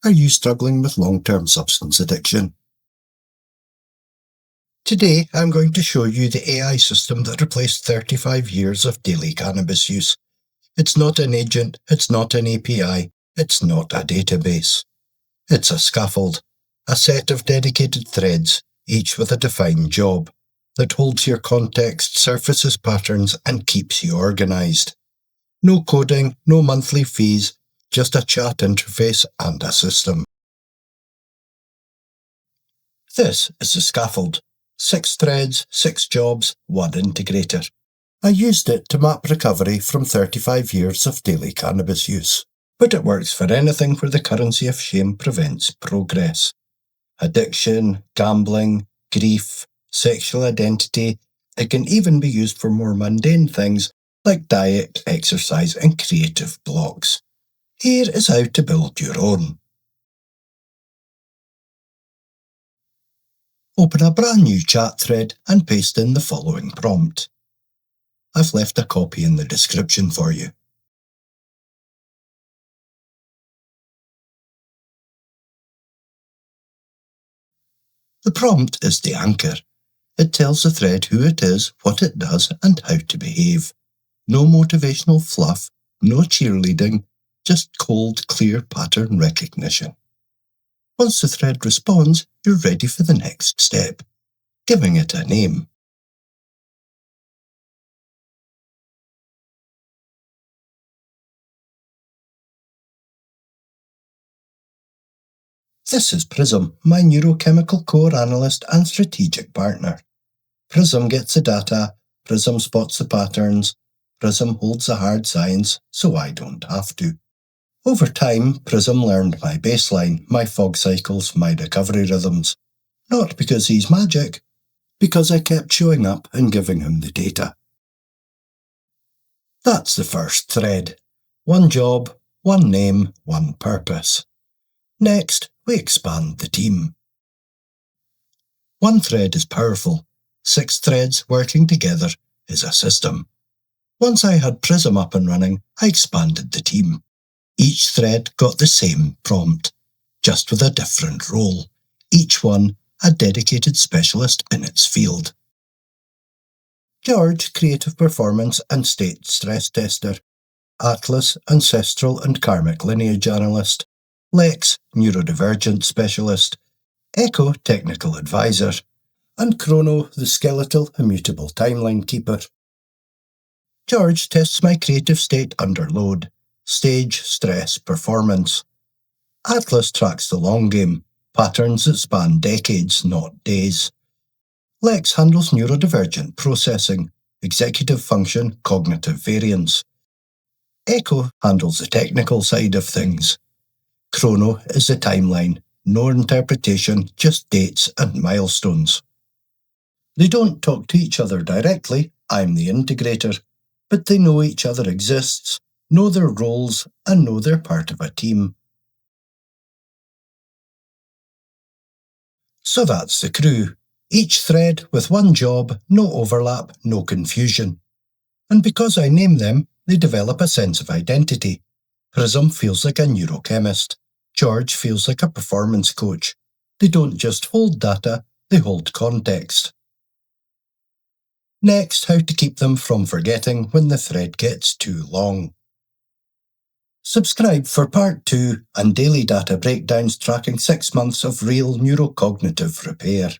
Are you struggling with long-term substance addiction? Today, I'm going to show you the AI system that replaced 35 years of daily cannabis use. It's not an agent, it's not an API, it's not a database. It's a scaffold, a set of dedicated threads, each with a defined job, that holds your context, surfaces patterns, and keeps you organized. No coding, no monthly fees, just a chat interface and a system. This is the scaffold. 6 threads, 6 jobs, 1 integrator. I used it to map recovery from 35 years of daily cannabis use. But it works for anything where the currency of shame prevents progress. Addiction, gambling, grief, sexual identity. It can even be used for more mundane things like diet, exercise, and creative blocks. Here is how to build your own. Open a brand new chat thread and paste in the following prompt. I've left a copy in the description for you. The prompt is the anchor. It tells the thread who it is, what it does, and how to behave. No motivational fluff, no cheerleading, just cold, clear pattern recognition. Once the thread responds, you're ready for the next step, giving it a name. This is Prism, my neurochemical core analyst and strategic partner. Prism gets the data, Prism spots the patterns, Prism holds the hard science, so I don't have to. Over time, Prism learned my baseline, my fog cycles, my recovery rhythms. Not because he's magic, because I kept showing up and giving him the data. That's the first thread. 1 job, 1 name, 1 purpose. Next, we expand the team. 1 thread is powerful. 6 threads working together is a system. Once I had Prism up and running, I expanded the team. Each thread got the same prompt, just with a different role. Each one a dedicated specialist in its field. George, creative performance and state stress tester. Atlas, ancestral and karmic lineage analyst. Lex, neurodivergent specialist. Echo, technical advisor. And Chrono, the skeletal, immutable timeline keeper. George tests my creative state under load. Stage, stress, performance. Atlas tracks the long game, patterns that span decades, not days. Lex handles neurodivergent processing, executive function, cognitive variance. Echo handles the technical side of things. Chrono is the timeline, no interpretation, just dates and milestones. They don't talk to each other directly, I'm the integrator, but they know each other exists, know their roles, and know they're part of a team. So that's the crew. Each thread with 1 job, no overlap, no confusion. And because I name them, they develop a sense of identity. Prism feels like a neurochemist. George feels like a performance coach. They don't just hold data, they hold context. Next, how to keep them from forgetting when the thread gets too long. Subscribe for part 2 and daily data breakdowns tracking 6 months of real neurocognitive repair.